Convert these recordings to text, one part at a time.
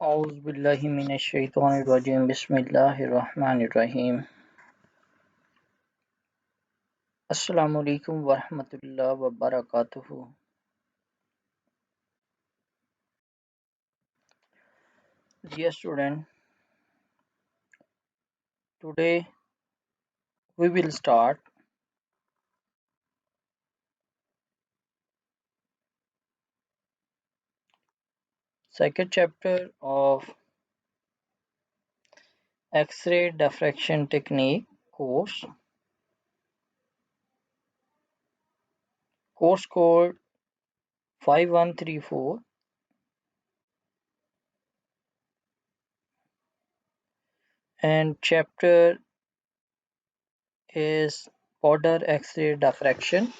औज़ु बिल्लाहि मिनश शैतानिर रजीम बिस्मिल्लाहिर रहमानिर रहीम अस्सलामु अलैकुम व रहमतुल्लाहि व बरकातुहू। Dear student, today we will start second chapter of X-ray diffraction technique course code 5134, and chapter is powder X-ray diffraction.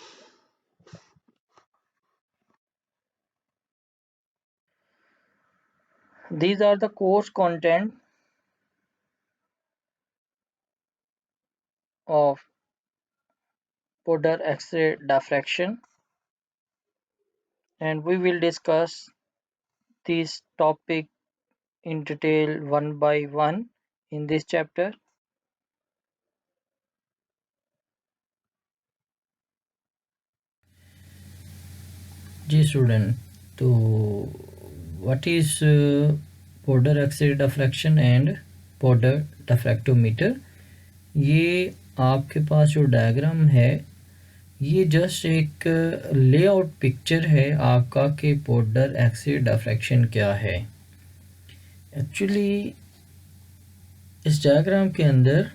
These are the course content of powder X-ray diffraction, and we will discuss this topic in detail one by one in this chapter. जी student, तो what is powder X-ray diffraction and powder diffractometer? ये आपके पास जो diagram है ये just एक layout picture है आपका कि powder X-ray diffraction क्या है। एक्चुअली इस डायग्राम के अंदर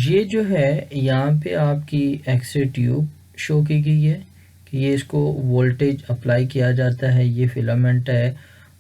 ये जो है यहाँ पे आपकी एक्स-रे ट्यूब शो की गई है कि ये इसको वोल्टेज अप्लाई किया जाता है, ये फिलामेंट है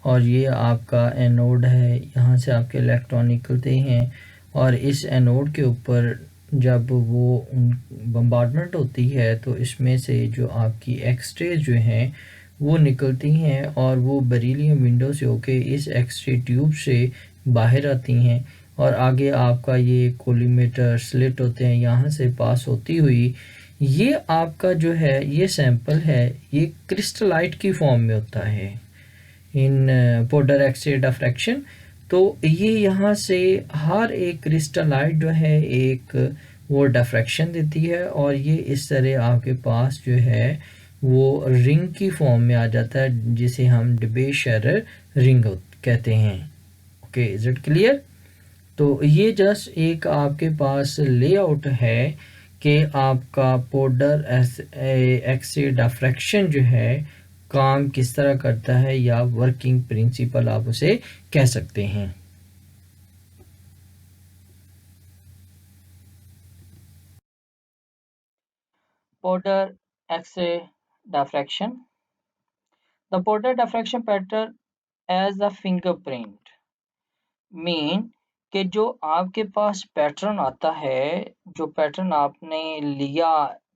और ये आपका एनोड है, यहाँ से आपके इलेक्ट्रॉन निकलते हैं और इस एनोड के ऊपर जब वो बम्बार्डमेंट होती है तो इसमें से जो आपकी एक्स-रे जो हैं वो निकलती हैं और वो बेरिलियम विंडो से होके इस एक्स-रे ट्यूब से बाहर आती हैं और आगे आपका ये कोलीमेटर स्लिट होते हैं, यहाँ से पास होती हुई ये आपका जो है ये सैंपल है, ये क्रिस्टलाइट की फॉर्म में होता है इन powder X-ray diffraction। तो ये यहाँ से हर एक क्रिस्टलाइट जो है एक वो डिफ्रैक्शन देती है और ये इस तरह आपके पास जो है वो रिंग की फॉर्म में आ जाता है जिसे हम डिबे शेरर रिंग कहते हैं। Okay, is it clear? तो ये जस्ट एक आपके पास लेआउट है कि आपका powder X-ray diffraction जो है काम किस तरह करता है या वर्किंग प्रिंसिपल आप उसे कह सकते हैं। powder X-ray diffraction. The powder diffraction pattern as a fingerprint mean कि जो आपके पास पैटर्न आता है, जो पैटर्न आपने लिया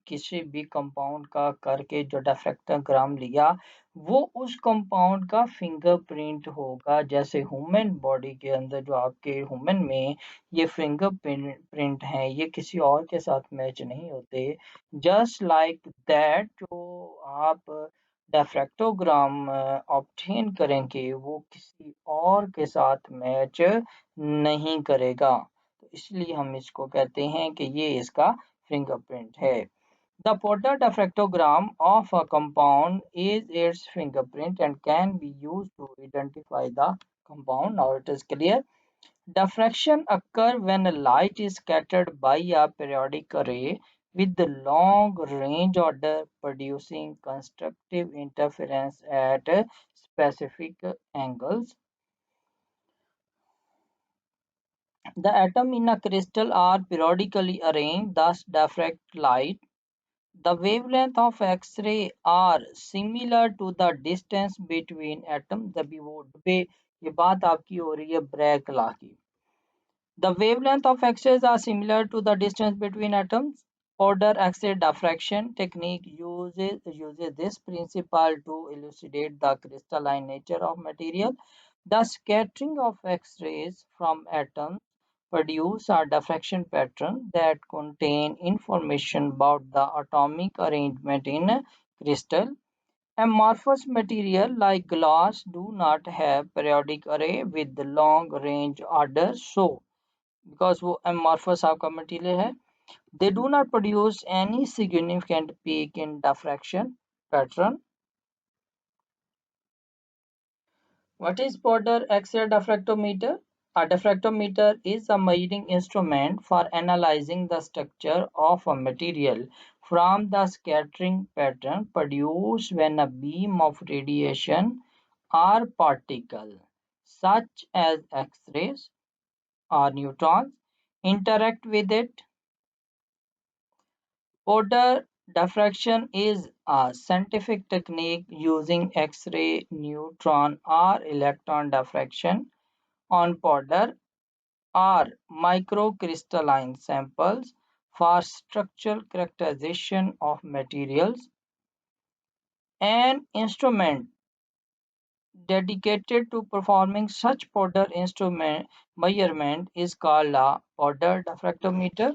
किसी भी कंपाउंड का करके जो डिफ्रैक्टोग्राम लिया वो उस कंपाउंड का फिंगरप्रिंट होगा। जैसे ह्यूमन बॉडी के अंदर जो आपके ह्यूमन में ये फिंगरप्रिंट हैं ये किसी और के साथ मैच नहीं होते। जस्ट लाइक दैट जो आप डिफ्रैक्टोग्राम ऑब्टेन करेंगे वो किसी और के साथ मैच नहीं करेगा, तो इसलिए हम इसको कहते हैं कि ये इसका फिंगरप्रिंट है। The powder diffractogram of a compound is its fingerprint and can be used to identify the compound. Now it is clear. Diffraction occurs when light is scattered by a periodic array with the long range order producing constructive interference at specific angles. The atoms in a crystal are periodically arranged, thus diffract light. The wavelength of X-ray are similar to the distance between atoms. जब वो डब्बे ये बात आपकी हो रही है brake law की। The wavelength of X-rays are similar to the distance between atoms. Powder X-ray diffraction technique uses this principle to elucidate the crystalline nature of material. The scattering of X-rays from atoms produce a diffraction pattern that contain information about the atomic arrangement in crystal. Amorphous material like glass do not have periodic array with long range order, so because वो amorphous आपका material है, they do not produce any significant peak in diffraction pattern. What is Porter X-ray diffractometer? A diffractometer is a measuring instrument for analyzing the structure of a material from the scattering pattern produced when a beam of radiation or particle, such as X-rays or neutrons, interact with it. Porter diffraction is a scientific technique using X-ray, neutron, or electron diffraction on powder or microcrystalline samples for structural characterization of materials. An instrument dedicated to performing such powder instrument measurement is called a powder diffractometer.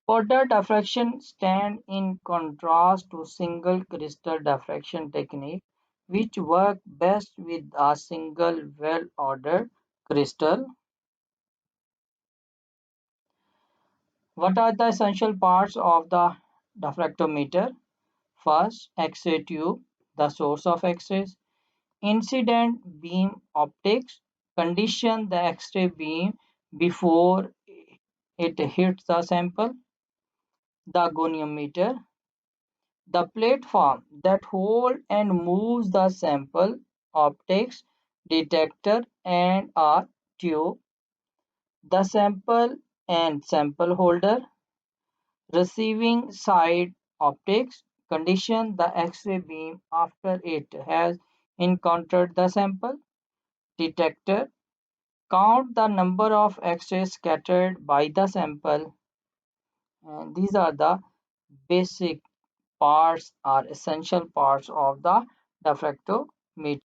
Powder diffraction stands in contrast to single crystal diffraction technique, which work best with a single well-ordered crystal. What are the essential parts of the diffractometer? First, X-ray tube, the source of X-rays. Incident beam optics, condition the X-ray beam before it hits the sample. The goniometer, the platform that holds and moves the sample. Optics, detector and a tube. The sample and sample holder. Receiving side optics, condition the X-ray beam after it has encountered the sample. Detector, count the number of X-rays scattered by the sample. And these are the basic parts or essential parts of the diffractometer.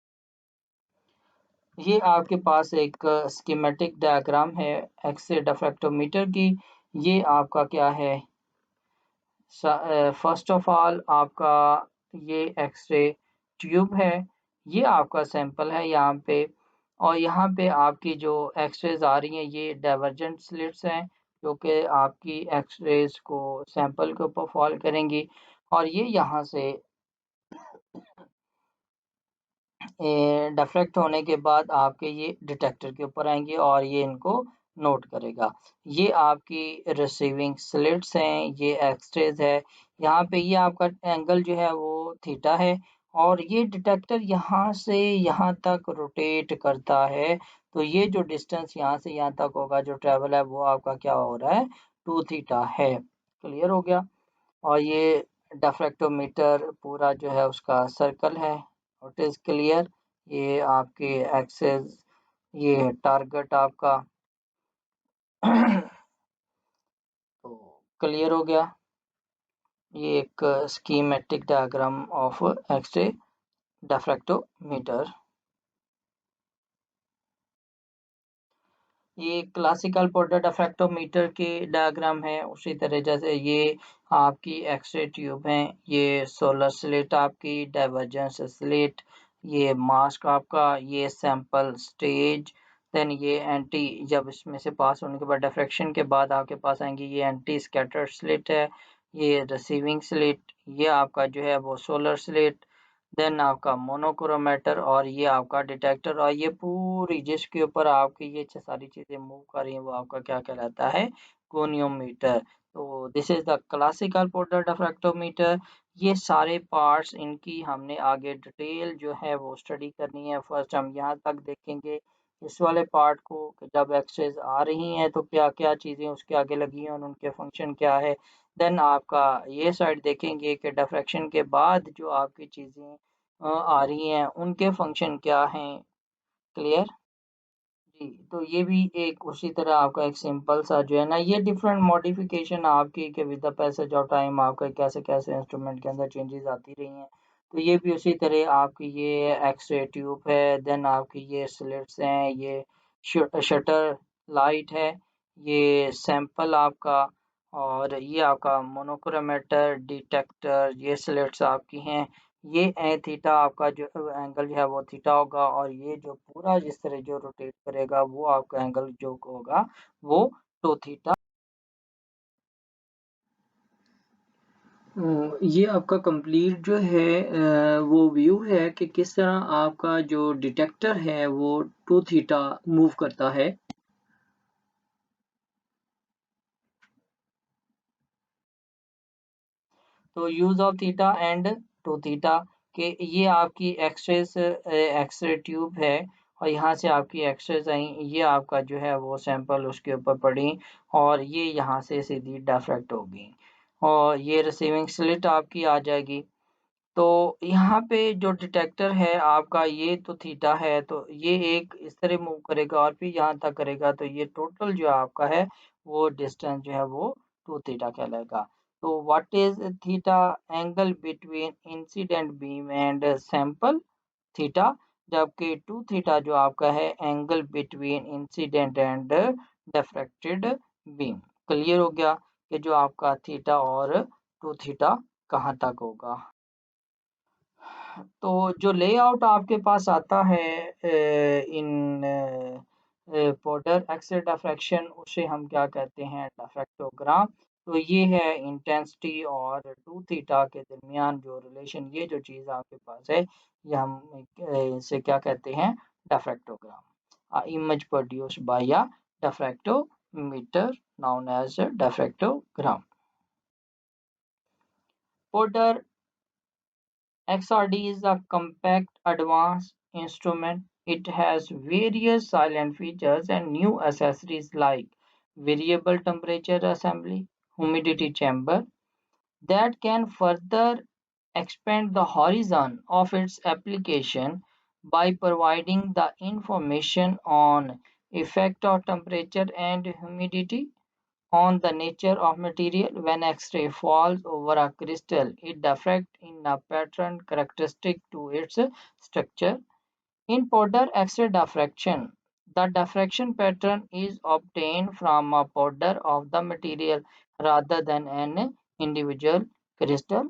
ये आपके पास एक schematic diagram है x-ray डिफ्रैक्टोमीटर की। ये आपका क्या है, first of all आपका ये एक्स-रे ट्यूब है, ये आपका सैंपल है यहाँ पे, और यहाँ पे आपकी जो एक्स-रेज आ रही हैं ये डाइवर्जेंट स्लिट्स हैं जो कि आपकी एक्स-रेज को सैंपल के ऊपर फॉल करेंगी, और ये यहाँ से डिफ्रेक्ट होने के बाद आपके ये डिटेक्टर के ऊपर आएंगे और ये इनको नोट करेगा। ये आपकी रिसीविंग स्लिट्स हैं, ये एक्सरेज है, यहाँ पे ये आपका एंगल जो है वो थीटा है, और ये डिटेक्टर यहाँ से यहाँ तक रोटेट करता है, तो ये जो डिस्टेंस यहाँ से यहाँ तक होगा जो ट्रेवल है वो आपका क्या हो रहा है, 2 थीटा है। क्लियर हो गया। और ये डिफ्रैक्टोमीटर पूरा जो है उसका सर्कल है, इट इज़ क्लियर। ये आपके एक्सेस, ये है टारगेट आपका। तो क्लियर हो गया। ये एक schematic diagram of X-ray diffractometer. ये क्लासिकल पोर्ट्रेट डिफ्रैक्टोमीटर के डायग्राम है, उसी तरह जैसे ये आपकी एक्स-रे ट्यूब है, ये सोलर स्लिट आपकी, डाइवर्जेंस स्लिट, ये मास्क आपका, ये सैंपल स्टेज, देन ये एंटी, जब इसमें से पास होने के बाद डिफ्रैक्शन के बाद आपके पास आएंगे ये एंटी स्कैटर स्लिट है, ये रिसीविंग स्लिट, ये आपका जो है वो सोलर स्लिट, देन आपका मोनोक्रोमेटर, और ये आपका डिटेक्टर, और ये पूरी जिसके ऊपर आपकी ये सारी चीज़ें मूव कर रही हैं वो आपका क्या कहलाता है, गोनियोमीटर। तो this is the classical porter डिफ्रैक्टोमीटर। ये सारे पार्ट्स इनकी हमने आगे डिटेल जो है वो स्टडी करनी है। फर्स्ट हम यहाँ तक देखेंगे इस वाले पार्ट को कि जब एक्सेस आ रही हैं तो क्या क्या चीज़ें उसके आगे लगी हैं और उनके फंक्शन क्या है। देन आपका ये साइड देखेंगे कि डिफ्रैक्शन के बाद जो आपकी चीज़ें आ रही हैं उनके फंक्शन क्या हैं। क्लियर जी। तो ये भी एक उसी तरह आपका एक सिंपल सा जो है ना, ये डिफरेंट मॉडिफिकेशन आपकी के with the passage of time आपका कैसे कैसे इंस्ट्रूमेंट के अंदर चेंजेस आती रही हैं। तो ये भी उसी तरह आपकी ये एक्स-रे ट्यूब है, देन आपकी ये स्लिट्स हैं, ये शटर लाइट है, ये सैंपल आपका, और ये आपका मोनोक्रोमेटर डिटेक्टर, ये स्लिट्स आपकी हैं, ये थीटा आपका जो एंगल जो है वो थीटा होगा, और ये जो पूरा जिस तरह जो रोटेट करेगा वो आपका एंगल जो होगा वो टू थीटा। ये आपका कंप्लीट जो है वो व्यू है कि किस तरह आपका जो डिटेक्टर है वो टू थीटा मूव करता है। तो use of theta and two theta के ये आपकी एक्सरे ट्यूब है, और यहाँ से आपकी एक्सरेज आई, ये आपका जो है वो सैंपल उसके ऊपर पड़ी, और ये यहाँ से सीधी डिफ्रैक्ट होगी, और ये रिसीविंग स्लिट आपकी आ जाएगी। तो यहाँ पे जो डिटेक्टर है आपका ये तो थीटा है, तो ये एक इस तरह मूव करेगा और फिर यहाँ तक करेगा, तो ये टोटल जो आपका है वो डिस्टेंस जो है वो टू थीटा कहलाएगा। तो what is theta? Angle between incident beam and sample theta, जबकि टू थीटा जो आपका है angle between incident and diffracted beam. Clear हो गया कि जो आपका थीटा और टू थीटा कहाँ तक होगा। तो जो लेआउट आपके पास आता है इन पोर्टर एक्सल डिफ्रैक्शन, उसे हम क्या कहते हैं? डिफ्रैक्टोग्राम। तो ये है इंटेंसिटी और टू थीटा के दरमियान जो रिलेशन, ये जो चीज़ आपके पास है ये हम इसे क्या कहते हैं? Diffractogram. Image produced by a diffractometer known as a diffractogram. Porter XRD is a compact advanced instrument. It has various silent features and new accessories like variable temperature assembly, humidity chamber that can further expand the horizon of its application by providing the information on effect of temperature and humidity on the nature of material. When X-ray falls over a crystal, it diffracts in a pattern characteristic to its structure. In powder X-ray diffraction, the diffraction pattern is obtained from a powder of the material rather than an individual crystal.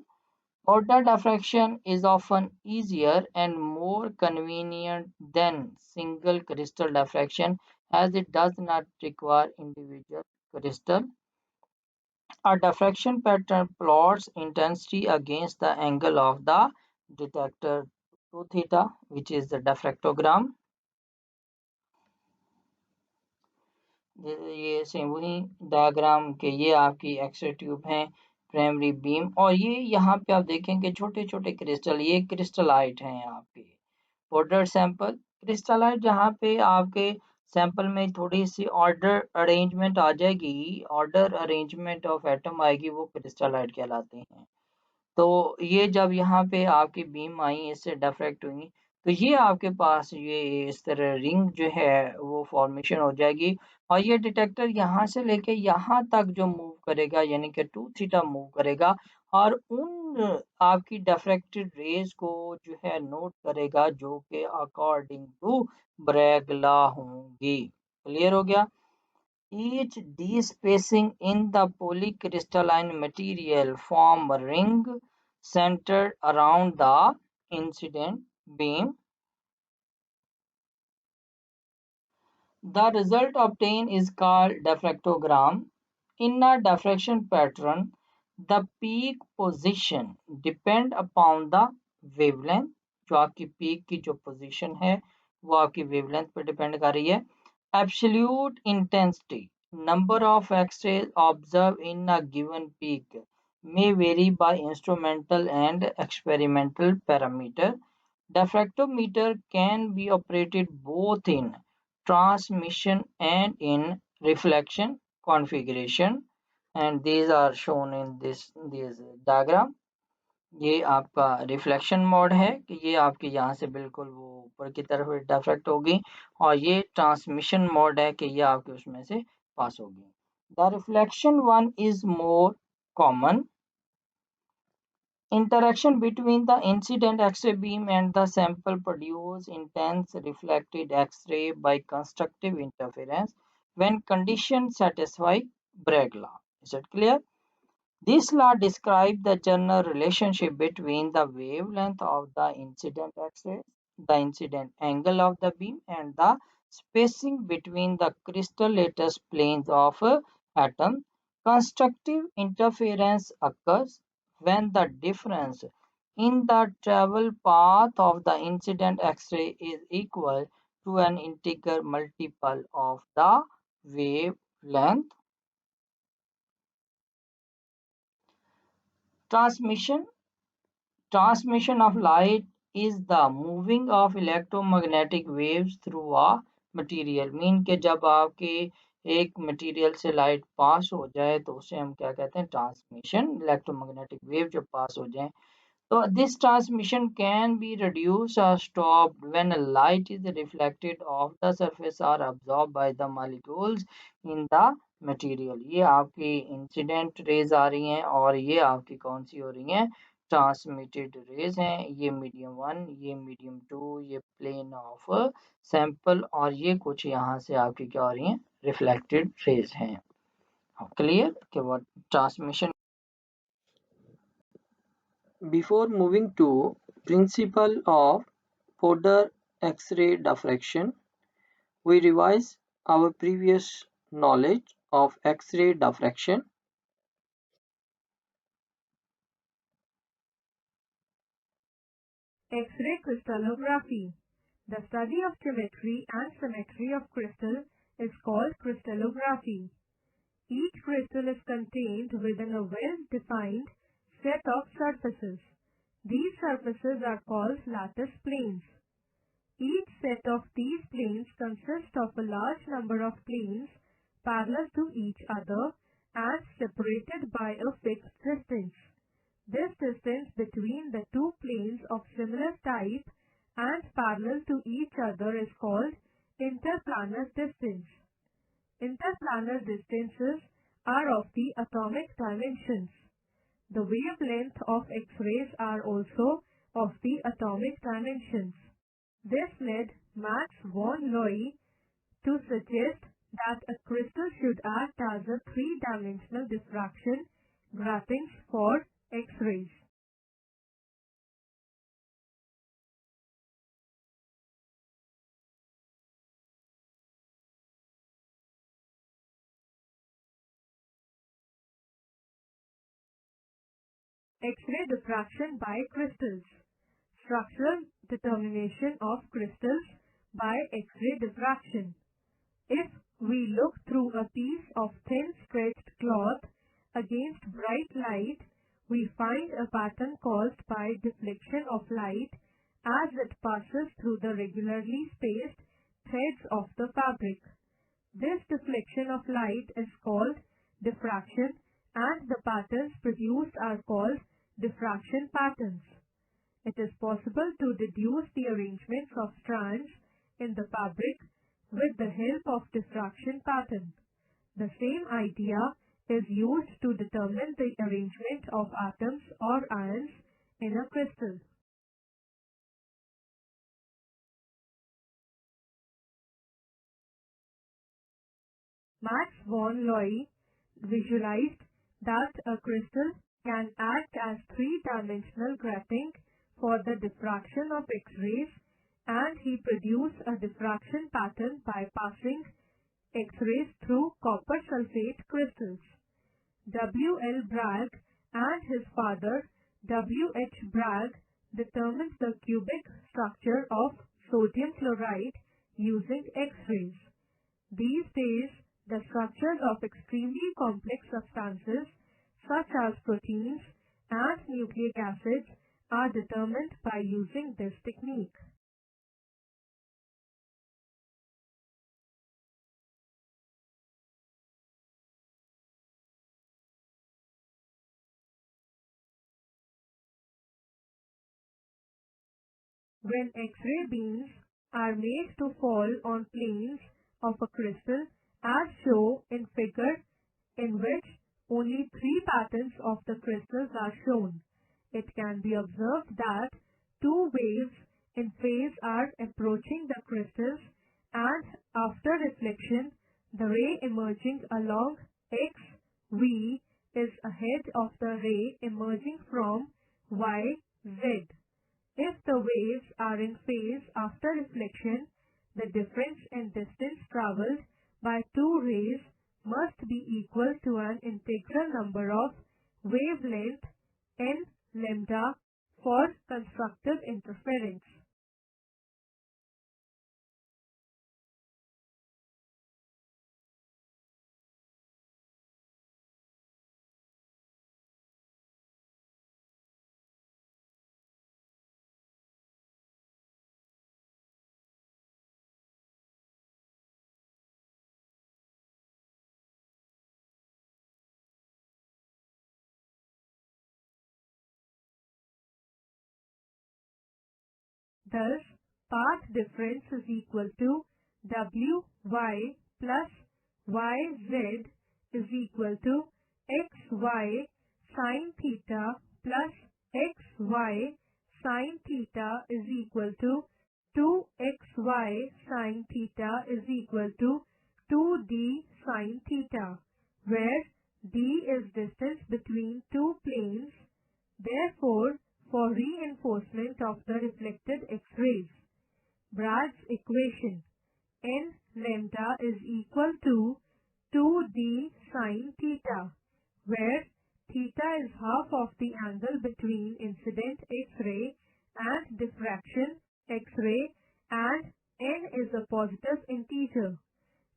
Powder diffraction is often easier and more convenient than single crystal diffraction, as it does not require individual crystal. A diffraction pattern plots intensity against the angle of the detector to theta, which is the diffractogram. ये same वही diagram के ये आपकी x ray tube है, primary beam, और ये यहाँ पे आप देखेंगे छोटे छोटे क्रिस्टल, ये क्रिस्टलाइट हैं आपके। पोर्टर सैंपल क्रिस्टलाइट, जहाँ पे आपके सैंपल में थोड़ी सी ऑर्डर अरेंजमेंट आ जाएगी, ऑर्डर अरेंजमेंट ऑफ एटम आएगी, वो क्रिस्टलाइट कहलाते हैं। तो ये जब यहाँ पे आपकी बीम आई, इससे डिफ्रैक्ट हुई, तो ये आपके पास ये इस तरह रिंग जो है वो फॉर्मेशन हो जाएगी, और ये डिटेक्टर यहाँ से लेके यहाँ तक जो मूव करेगा यानी कि टू थीटा मूव करेगा, और उन आपकी डिफ्रैक्टेड रेज को जो है नोट करेगा जो कि अकॉर्डिंग टू ब्रैग लॉ होंगी। क्लियर हो गया? Each d-spacing in the polycrystalline material form a ring centered around the incident beam. The result obtained is called diffractogram. In a diffraction pattern, the peak position depend upon the wavelength. जो आपकी peak की जो position है वो आपकी wavelength पर depend कर रही है। Absolute intensity, number of X-rays observed in a given peak, may vary by instrumental and experimental parameter. Diffractometer can be operated both in transmission and in reflection configuration, and these are shown in this diagram. ये आपका reflection mode है कि ये आपके यहाँ से बिल्कुल वो ऊपर की तरफ डिफ्रैक्ट होगी, और ये ट्रांसमिशन मोड है कि ये आपके उसमें से पास होगी। The reflection one is more common. Interaction between the incident X-ray beam and the sample produce intense reflected X-ray by constructive interference when conditions satisfy Bragg law. Is it clear? This law describes the general relationship between the wavelength of the incident X-ray, the incident angle of the beam, and the spacing between the crystal lattice planes of atoms. Constructive interference occurs when the difference in the travel path of the incident X-ray is equal to an integer multiple of the wavelength. Transmission Transmission of light is the moving of electromagnetic waves through a material. Mean के जब आपके एक material से light pass हो जाए तो उसे हम क्या कहते हैं, ट्रांसमिशन. इलेक्ट्रोमैग्नेटिक वेव जब पास हो जाए. So this transmission can be reduced or stopped when light is reflected off the surface or absorbed by the molecules in the material. ये आपकी इंसिडेंट रेज आ रही हैं और ये आपकी कौन सी हो रही हैं, ट्रांसमिटेड रेज हैं. ये मीडियम 1, ये मीडियम 2, ये प्लेन ऑफ सैंपल और ये कुछ यहाँ से आपकी क्या हो रही हैं, रिफ्लेक्टेड रेज हैं. क्लियर कि what transmission. Before moving to principle of Fodor X-ray diffraction, we revise our previous knowledge of X-ray diffraction. X-ray crystallography. The study of geometry and symmetry of crystal is called crystallography. Each crystal is contained within a well-defined set of surfaces. These surfaces are called lattice planes. Each set of these planes consists of a large number of planes parallel to each other and separated by a fixed distance. This distance between the two planes of similar type and parallel to each other is called interplanar distance. Interplanar distances are of the atomic dimensions. The wavelength of X-rays are also of the atomic dimensions. This led Max von Laue to suggest that a crystal should act as a three-dimensional diffraction gratings for X-rays. X-ray diffraction by crystals. Structural determination of crystals by X-ray diffraction. If we look through a piece of thin stretched cloth against bright light, we find a pattern caused by deflection of light as it passes through the regularly spaced threads of the fabric. This deflection of light is called diffraction, and the patterns produced are called diffraction patterns. It is possible to deduce the arrangements of strands in the fabric with the help of diffraction pattern. The same idea is used to determine the arrangement of atoms or ions in a crystal. Max von Laue visualized that a crystal can act as three-dimensional grating for the diffraction of X-rays, and he produced a diffraction pattern by passing X-rays through copper sulfate crystals. W. L. Bragg and his father W. H. Bragg determined the cubic structure of sodium chloride using X-rays. These days, the structures of extremely complex substances such as proteins and nucleic acids are determined by using this technique. When X-ray beams are made to fall on planes of a crystal as shown in figure, in which only three patterns of the crystals are shown, it can be observed that two waves in phase are approaching the crystals, and after reflection, the ray emerging along X, V is ahead of the ray emerging from y, z. If the waves are in phase after reflection, the difference in distance traveled by two rays must be equal to an integral number of wavelength n lambda for constructive interference. Thus, path difference is equal to Wy plus Yz is equal to xy sine theta plus xy sine theta is equal to 2xy sine theta is equal to 2d sine theta, where d is distance between two planes. Therefore, for reinforcement of the reflected X-rays, Bragg's equation n lambda is equal to 2d sine theta, where theta is half of the angle between incident X-ray and diffraction X-ray, and n is a positive integer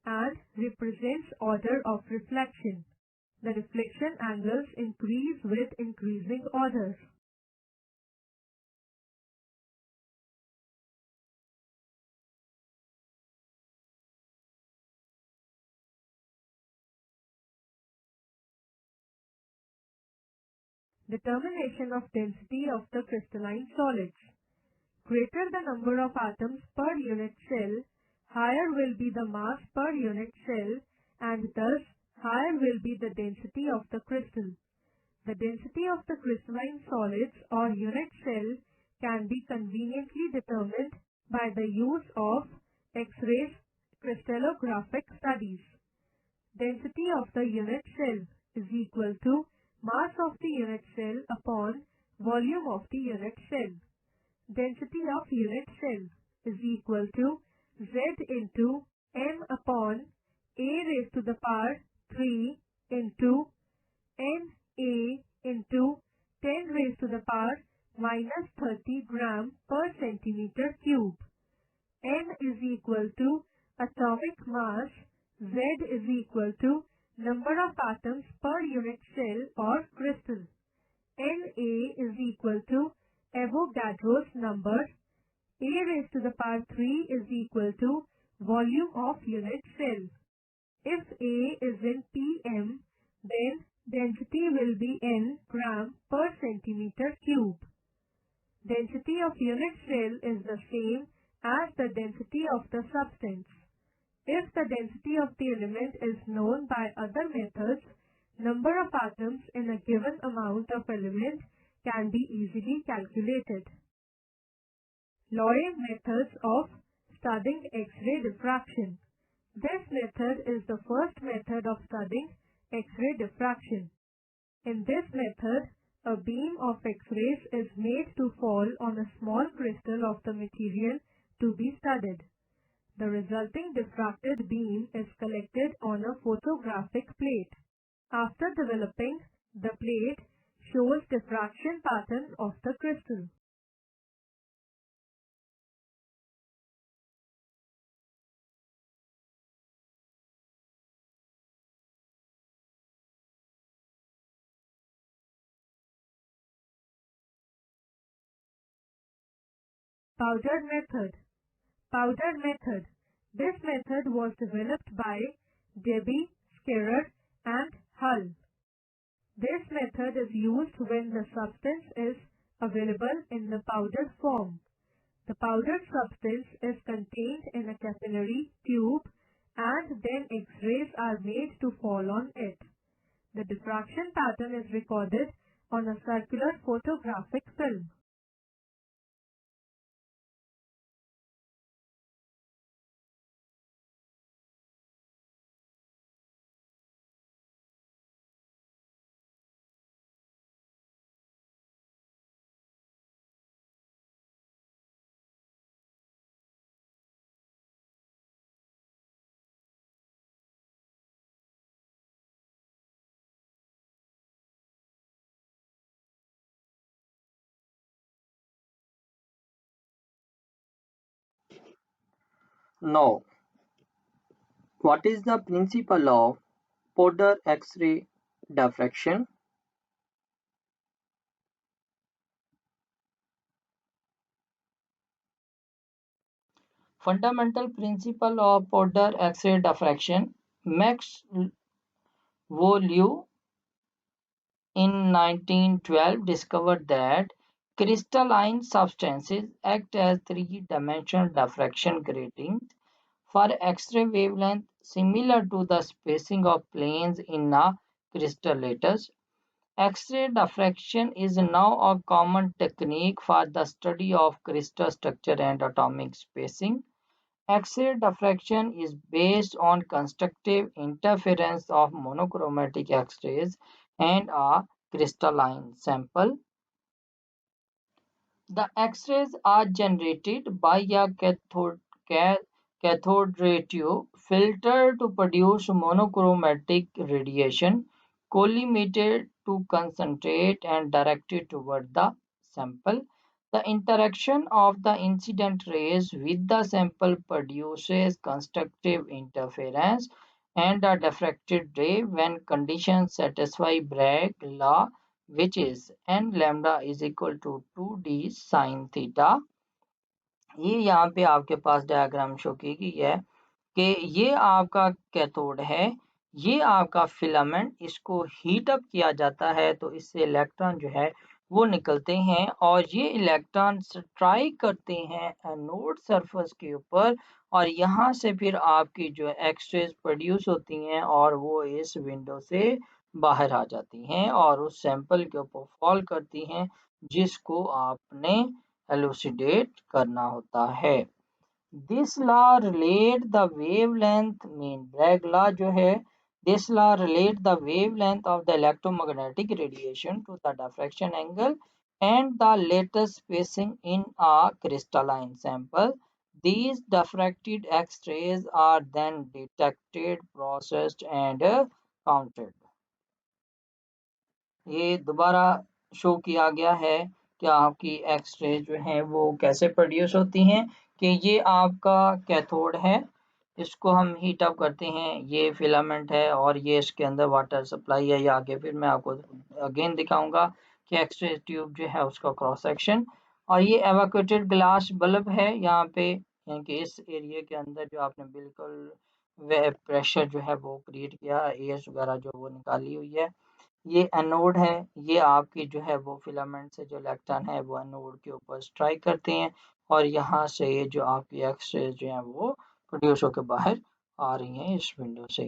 and represents order of reflection. The reflection angles increase with increasing order. Determination of density of the crystalline solids. Greater the number of atoms per unit cell, higher will be the mass per unit cell, and thus higher will be the density of the crystal. The density of the crystalline solids or unit cell can be conveniently determined by the use of X-ray crystallographic studies. Density of the unit cell is equal to mass of the unit cell upon volume of the unit cell. Density of unit cell is equal to Z into m upon a raised to the power 3 into Na into 10 raised to the power minus 30 gram per centimeter cube. N is equal to atomic mass, Z is equal to number of atoms per unit cell or crystal. Na is equal to Avogadro's number. A raised to the power 3 is equal to volume of unit cell. If A is in pm, then density will be n gram per centimeter cube. Density of unit cell is the same as the density of the substance. If the density of the element is known by other methods, number of atoms in a given amount of element can be easily calculated. Loewe methods of studying X-ray diffraction. This method is the first method of studying X-ray diffraction. In this method, a beam of X-rays is made to fall on a small crystal of the material to be studied. The resulting diffracted beam is collected on a photographic plate. After developing, the plate shows diffraction pattern of the crystal. Powdered method. Powdered method. This method was developed by Debye, Scherrer, and Hull. This method is used when the substance is available in the powdered form. The powdered substance is contained in a capillary tube and then X-rays are made to fall on it. The diffraction pattern is recorded on a circular photographic film. Now, what is the principle of Porter X-ray diffraction? Fundamental principle of Porter X-ray diffraction. Max Volleau in 1912 discovered that crystalline substances act as three-dimensional diffraction gratings for X-ray wavelength similar to the spacing of planes in a crystal lattice. X-ray diffraction is now a common technique for the study of crystal structure and atomic spacing. X-ray diffraction is based on constructive interference of monochromatic X-rays and a crystalline sample. The X-rays are generated by a cathode ray tube filter to produce monochromatic radiation, collimated to concentrate and directed toward the sample. The interaction of the incident rays with the sample produces constructive interference and a diffracted ray when conditions satisfy Bragg law, which is n lambda is equal to 2d sin theta. ये यहाँ पे आपके पास diagram show की गई है कि ये आपका कैथोड है, ये आपका फिलामेंट, इसको हीट अप किया जाता है तो इससे इलेक्ट्रॉन जो है वो निकलते हैं और ये इलेक्ट्रॉन स्ट्राइक करते हैं एनोड सरफेस के ऊपर और यहाँ से फिर आपकी जो एक्सरेज प्रोड्यूस होती हैं और वो इस विंडो से बाहर आ जाती हैं और उस सैंपल के ऊपर फॉल करती हैं जिसको आपने एलुसिडेट करना होता है। This law relate the wavelength mean Bragg law जो है, this law relate the wavelength of the electromagnetic radiation to the diffraction angle and the latest spacing in a crystalline sample. These diffracted X-rays are then detected, processed and counted. ये दोबारा show किया गया है कि आपकी x-ray जो हैं वो कैसे प्रोड्यूस होती हैं कि ये आपका कैथोड है, इसको हम हीट अप करते हैं, ये फिलामेंट है और ये इसके अंदर वाटर सप्लाई है। ये आगे फिर मैं आपको अगेन दिखाऊंगा कि एक्स-रे ट्यूब जो है उसका क्रॉस सेक्शन और ये एवाक्यूएटेड ग्लास बल्ब है यहाँ पे, यानी कि इस एरिया के अंदर जो आपने बिल्कुल वे प्रेशर जो है वो क्रिएट किया, एयर्स वगैरह जो वो निकाली हुई है। ये एनोड है, ये आपकी जो है वो फिलामेंट से जो इलेक्ट्रॉन है वो एनोड के ऊपर स्ट्राइक करते हैं और यहाँ से ये जो आपकी एक्स-रेज जो है वो प्रोड्यूस होकर बाहर आ रही हैं इस विंडो से।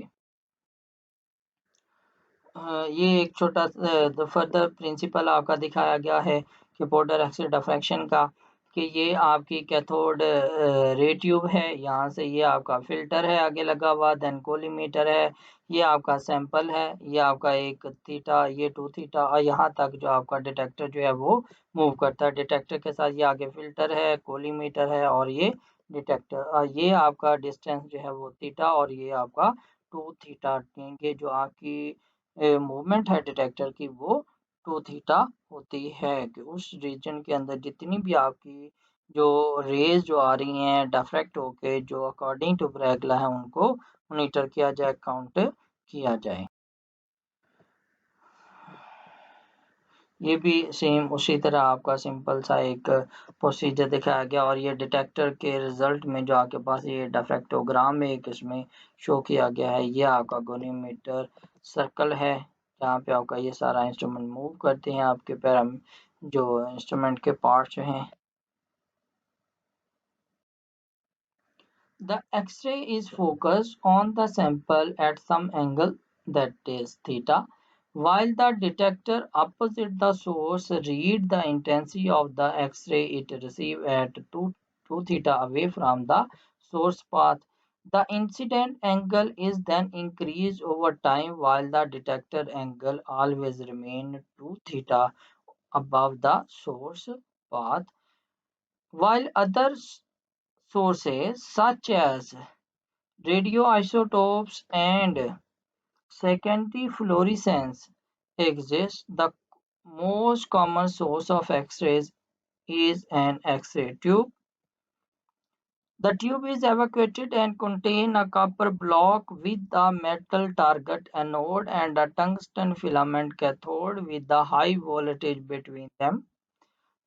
ये एक छोटा फर्दर प्रिंसिपल आपका दिखाया गया है कि पोर्टर एक्सिस डिफ्रैक्शन का कि ये आपकी कैथोड रे ट्यूब है, यहाँ से ये आपका फिल्टर है आगे लगा हुआ, देन कोलीमीटर है, ये आपका सैंपल है, ये आपका एक थीटा, ये 2 थीटा और यहाँ तक जो आपका डिटेक्टर जो है वो मूव करता है। डिटेक्टर के साथ ये आगे फिल्टर है, कोलीमीटर है और ये डिटेक्टर और ये आपका डिस्टेंस जो है वो थीटा और ये आपका 2 थीटा, ये जो आपकी मूवमेंट है डिटेक्टर की वो 2 थीटा होती है कि उस रीजन के अंदर जितनी भी आपकी जो रेज जो आ रही हैं डिफ्रैक्ट होके जो अकॉर्डिंग टू ब्रैग लॉ है उनको मॉनिटर किया जाए, काउंट किया जाए। ये भी सेम उसी तरह आपका सिंपल सा एक प्रोसीजर दिखाया गया और ये डिटेक्टर के रिजल्ट में जो आपके पास ये डिफ्रैक्टोग्राम एक इसमें शो किया गया है, ये आपका गोनीमीटर सर्कल है जहाँ पे आपका ये सारा इंस्ट्रूमेंट मूव करते हैं, आपके पैरा जो इंस्ट्रूमेंट के पार्ट्स जो हैं। The X-ray is focused on the sample at some angle, that is theta, while the detector opposite the source read the intensity of the X-ray it receives at 2 theta away from the source path. The incident angle is then increased over time while the detector angle always remains 2 theta above the source path, while other sources such as radioisotopes and secondary fluorescence exist. The most common source of X-rays is an X-ray tube. The tube is evacuated and contain a copper block with a metal target anode and a tungsten filament cathode with the high voltage between them.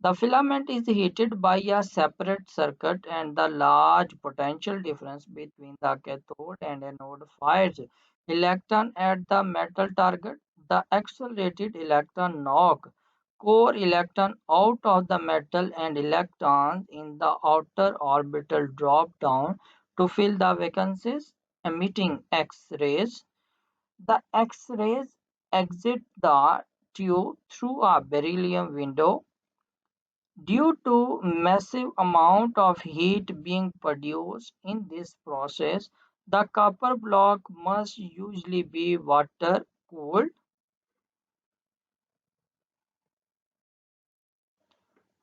The filament is heated by a separate circuit and the large potential difference between the cathode and anode fires electron at the metal target. The accelerated electron knock core electron out of the metal and electrons in the outer orbital drop down to fill the vacancies, emitting X-rays. The X-rays exit the tube through a beryllium window. Due to massive amount of heat being produced in this process, the copper block must usually be water cooled.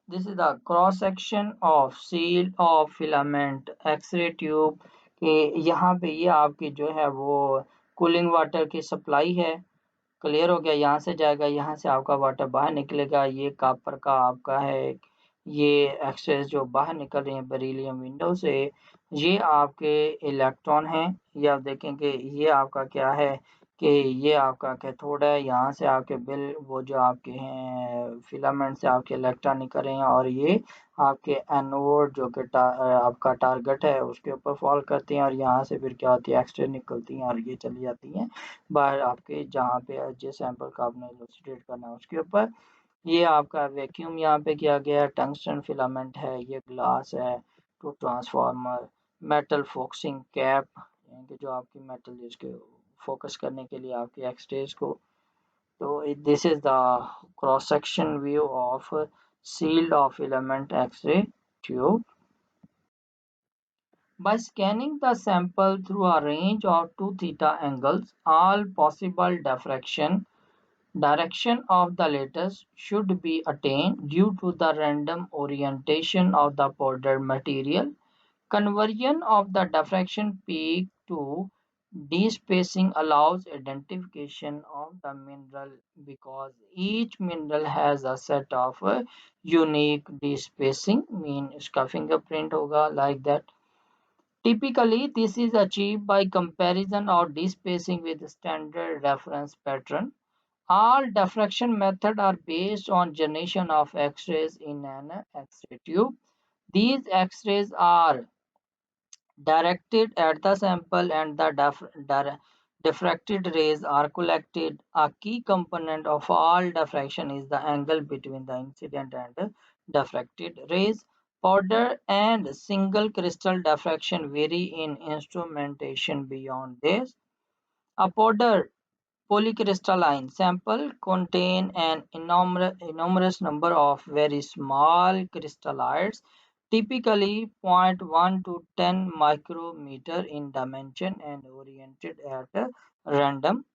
This is the cross section of seal of filament X-ray tube के यहाँ पे ये आपकी जो है वो cooling water की supply है। क्लियर हो गया, यहाँ से जाएगा, यहाँ से आपका वाटर बाहर निकलेगा। ये कॉपर का आपका है, ये एक्सेस जो बाहर निकल रहे हैं बेरिलियम विंडो से, ये आपके इलेक्ट्रॉन हैं। ये आप देखेंगे ये आपका क्या है कि ये आपका कैथोड है। यहाँ से आपके बिल वो जो आपके हैं फिलामेंट से आपके इलेक्ट्रॉन निकल रहे हैं और ये आपके एनोड जो कि आपका टारगेट है उसके ऊपर फॉल करती हैं और यहाँ से फिर क्या होती है एक्सरे निकलती हैं और ये चली जाती हैं बाहर आपके जहाँ पे जिस सैंपल का आपने इलुस्ट्रेट करना है उसके ऊपर। ये आपका वैक्यूम यहाँ पे किया गया है, टंगस्टन फिलामेंट है, ये ग्लास है, to transformer, metal focusing cap यानी कि जो आपकी मेटल जिसके फोकस करने के लिए आपकी एक्सरेज को। तो this is the cross section view of sealed off filament X-ray tube. By scanning the sample through a range of 2 theta angles, all possible direction of the lattice should be attained due to the random orientation of the powdered material. Conversion of the diffraction peak to D-spacing allows identification of the mineral because each mineral has a set of unique D-spacing, mean इसका fingerprint होगा like that. Typically, this is achieved by comparison of D-spacing with standard reference pattern. All diffraction methods are based on generation of X-rays in an X-ray tube. These X-rays are directed at the sample and the diffracted rays are collected. A key component of all diffraction is the angle between the incident and diffracted rays. Powder and single crystal diffraction vary in instrumentation beyond this. A powder polycrystalline sample contain an enormous number of very small crystallites, typically zero point 0.1 to 10 micrometer in dimension and oriented at random.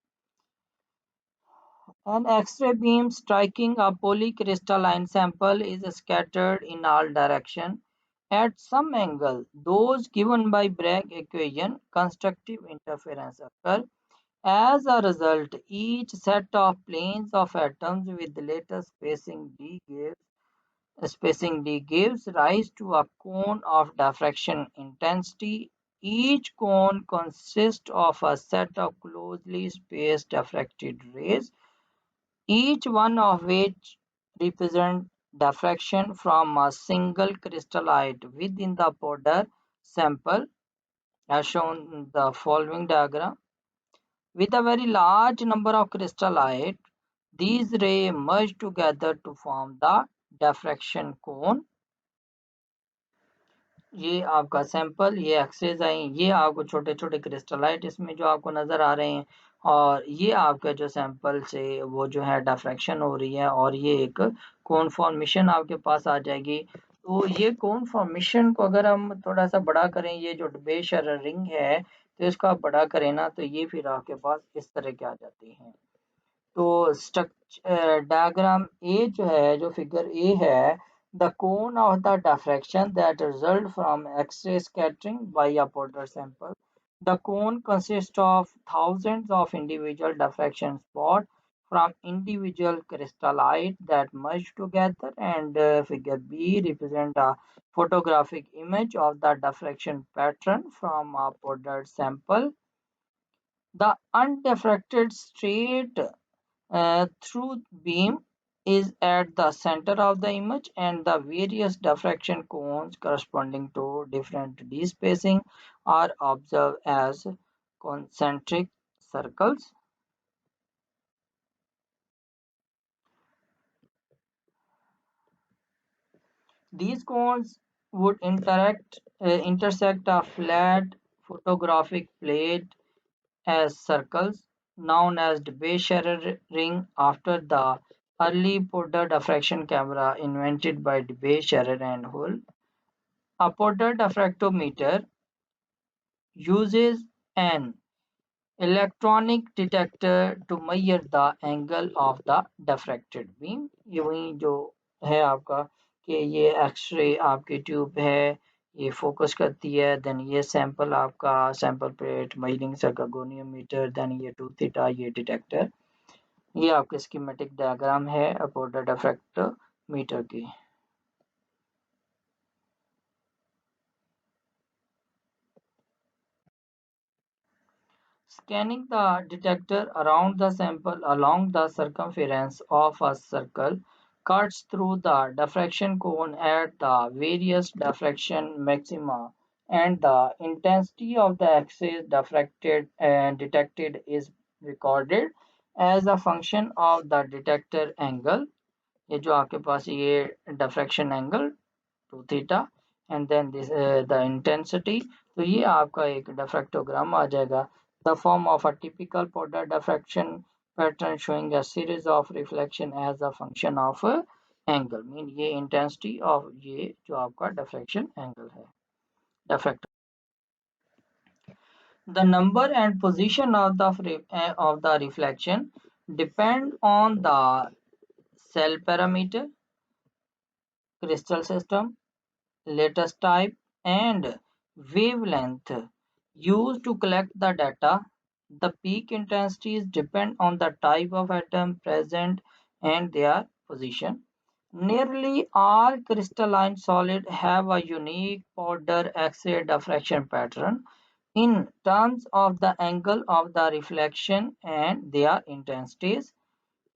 An X-ray beam striking a polycrystalline sample is scattered in all directions at some angle. Those given by Bragg equation, constructive interference occur. As a result, each set of planes of atoms with lattice spacing d gives rise to a cone of diffraction intensity. Each cone consists of a set of closely spaced diffracted rays, each one of which represents diffraction from a single crystallite within the powder sample, as shown in the following diagram. With a very large number of crystallite, these rays merge together to form the diffraction cone. ये आपका sample, ये access आई, ये आपको छोटे छोटे crystallite इसमें जो आपको नज़र आ रहे हैं और ये आपका जो सैंपल से वो जो है डिफ्रैक्शन हो रही है और ये एक कोन फॉर्मेशन आपके पास आ जाएगी। तो ये कोन फॉर्मेशन को अगर हम थोड़ा सा बड़ा करें, ये जो बेशर रिंग है तो इसको आप बड़ा करें ना तो ये फिर आपके पास इस तरह के आ जाती हैं। तो डायग्राम ए जो है, जो फिगर ए है, the cone of the diffraction that result from X-ray scattering by a powder sample. The cone consists of thousands of individual diffraction spots from individual crystallite that merge together, and figure B represent a photographic image of the diffraction pattern from a powdered sample. The undiffracted straight through beam is at the center of the image, and the various diffraction cones corresponding to different d-spacing are observed as concentric circles. These cones would intersect a flat photographic plate as circles, known as Debye-Scherrer ring, after the early powder diffraction camera invented by Debye-Scherrer and Hull. A powder diffractometer uses an electronic detector to measure the angle of the diffracted beam। ये वही जो है आपका कि ये x ray आपकी tube है, ये फोकस करती है, देन ये सैंपल आपका सैंपल प्लेट मेजरिंग सर्कगोनियोमीटर, देन ये 2 थीटा, ये डिटेक्टर। ये आपके स्कीमेटिक डायग्राम है अपोडर डिफ्रैक्टोमीटर की। Scanning the detector around the sample along the circumference of a circle cuts through the diffraction cone at the various diffraction maxima, and the intensity of the axis diffracted and detected is recorded as a function of the detector angle। ये जो आपके पास ये diffraction angle 2 theta and then this the intensity, तो ये आपका एक डिफ्रैक्टोग्राम आ जाएगा। The form of a typical powder diffraction pattern showing a series of reflection as a function of angle, mean ये intensity of ये जो आपका diffraction angle है diffract। The number and position of the reflection depend on the cell parameter, crystal system, lattice type, and wavelength used to collect the data. The peak intensities depend on the type of atom present and their position. Nearly all crystalline solids have a unique powder X-ray diffraction pattern in terms of the angle of the reflection and their intensities.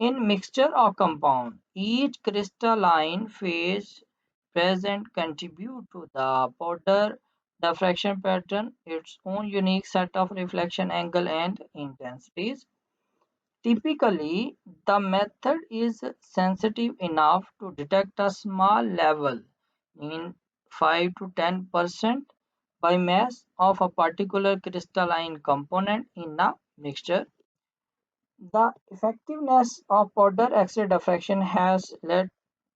In mixture or compound, each crystalline phase present contribute to the powder diffraction pattern, its own unique set of reflection angle and intensities. Typically, the method is sensitive enough to detect a small level, mean 5 to 10% by mass of a particular crystalline component in a mixture. The effectiveness of powder X-ray diffraction has led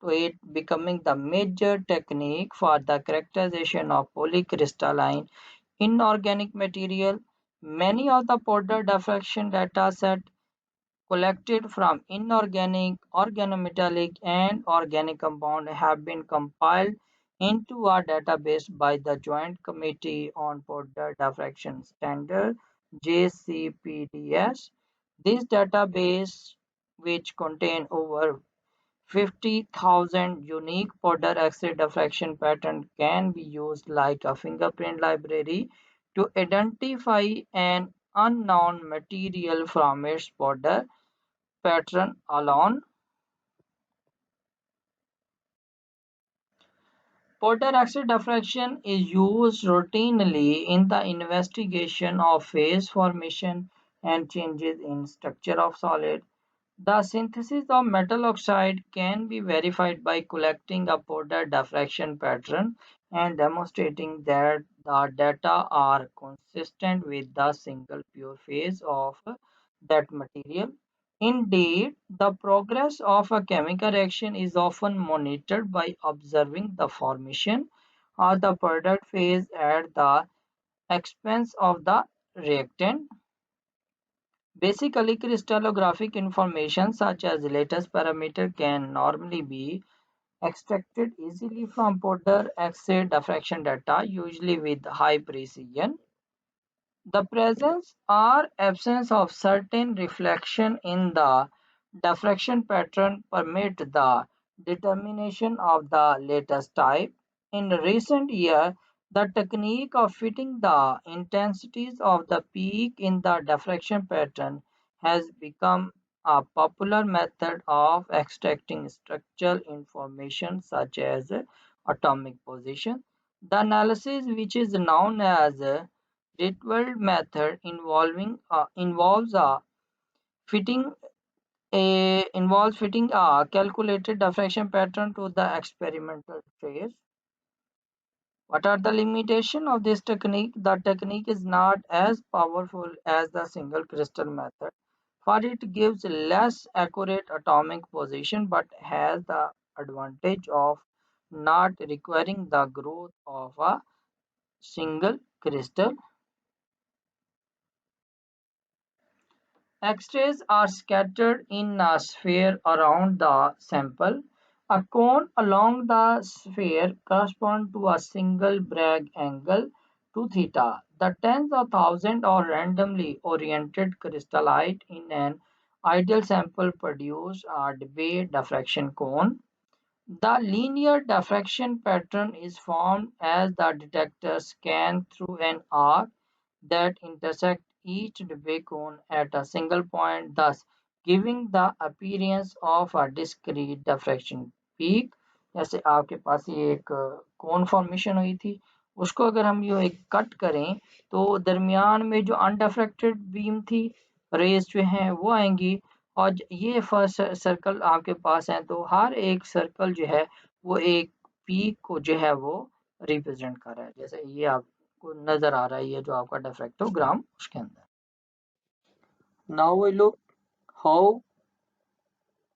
to it becoming the major technique for the characterization of polycrystalline inorganic material. Many of the powder diffraction datasets collected from inorganic, organometallic, and organic compounds have been compiled into a database by the Joint Committee on Powder Diffraction Standard (JCPDS). This database, which contains over 50,000 unique powder X-ray diffraction patterns, can be used like a fingerprint library to identify an unknown material from its powder pattern alone. Powder X-ray diffraction is used routinely in the investigation of phase formation and changes in structure of solid. The synthesis of metal oxide can be verified by collecting a powder diffraction pattern and demonstrating that the data are consistent with the single pure phase of that material. Indeed, the progress of a chemical reaction is often monitored by observing the formation of the product phase at the expense of the reactant. Basically, crystallographic information such as lattice parameter can normally be extracted easily from powder X-ray diffraction data, usually with high precision. The presence or absence of certain reflection in the diffraction pattern permit the determination of the latest type. In recent years, the technique of fitting the intensities of the peak in the diffraction pattern has become a popular method of extracting structural information such as atomic position. The analysis, which is known as Rietveld method, involves fitting a calculated diffraction pattern to the experimental trace. What are the limitations of this technique? The technique is not as powerful as the single crystal method, for it gives less accurate atomic position but has the advantage of not requiring the growth of a single crystal. X-rays are scattered in a sphere around the sample. A cone along the sphere corresponds to a single Bragg angle to theta. The tens of thousands of randomly oriented crystallite in an ideal sample produce a Debye diffraction cone. The linear diffraction pattern is formed as the detector scans through an arc that intersect each Debye cone at a single point, thus giving the appearance of a discrete diffraction peak. जैसे आपके पास ये एक कोन formation हुई थी, उसको अगर हम ये एक कट करें तो दरमियान में जो अनडिफ्रेक्टेड बीम थी, रेज जो हैं वो आएंगी, और ये फर्स्ट सर्कल आपके पास है, तो हर एक सर्कल जो है वो एक पीक को जो है वो रिप्रेजेंट कर रहा है, जैसे ये आपको नजर आ रहा है, ये जो आपका डिफ्रैक्टोग्राम उसके अंदर. Now we look how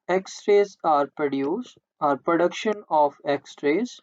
X-rays are produced or production of X-rays.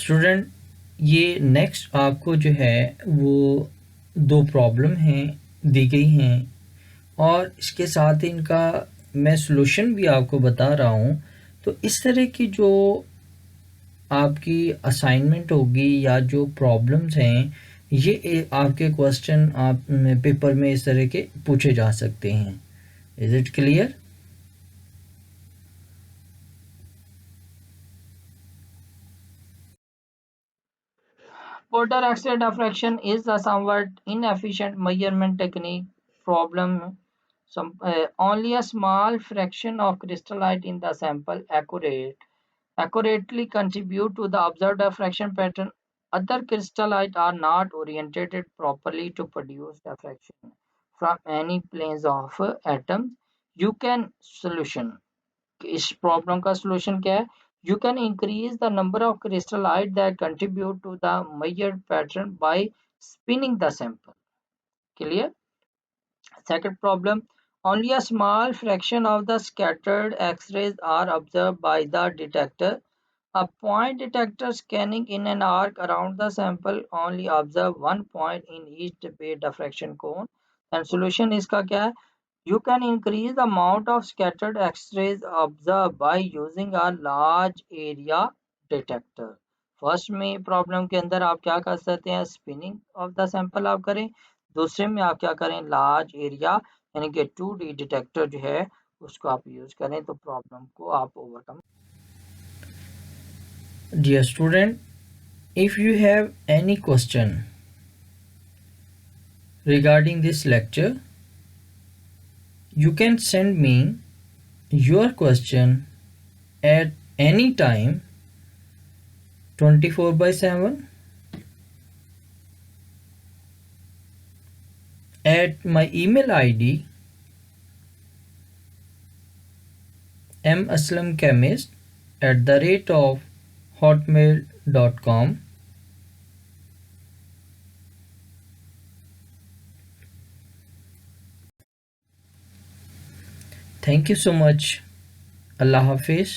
Student, ये नेक्स्ट आपको जो है वो दो प्रॉब्लम हैं दी गई हैं और इसके साथ ही इनका मैं सॉल्यूशन भी आपको बता रहा हूँ। तो इस तरह की जो आपकी असाइनमेंट होगी या जो प्रॉब्लम्स हैं, ये आपके क्वेश्चन आप पेपर में इस तरह के पूछे जा सकते हैं। Is it clear? Porter X-ray diffraction is a somewhat inefficient measurement technique. Problem only a small fraction of crystallite in the sample accurately contribute to the observed diffraction pattern. Other crystallite are not orientated properly to produce diffraction from any planes of atoms. You can solution. इस problem का solution क्या है? You can increase the number of crystallite that contribute to the measured pattern by spinning the sample. Clear? Second problem, only a small fraction of the scattered X-rays are observed by the detector. A point detector scanning in an arc around the sample only observe one point in each phase diffraction cone. And solution इसका क्या है? You can increase the amount of scattered X-rays observed by using a large area detector. First में problem के अंदर आप क्या कर सकते हैं? स्पिनिंग ऑफ द सैंपल आप करें। दूसरे में आप क्या करें? लार्ज एरिया यानी कि 2D डिटेक्टर जो है उसको आप यूज करें तो प्रॉब्लम को आप overcome. Dear student, if you have any question regarding this lecture, you can send me your question at any time 24/7 at my email ID maslamchemist@hotmail.com. Thank you so much. Allah Hafiz.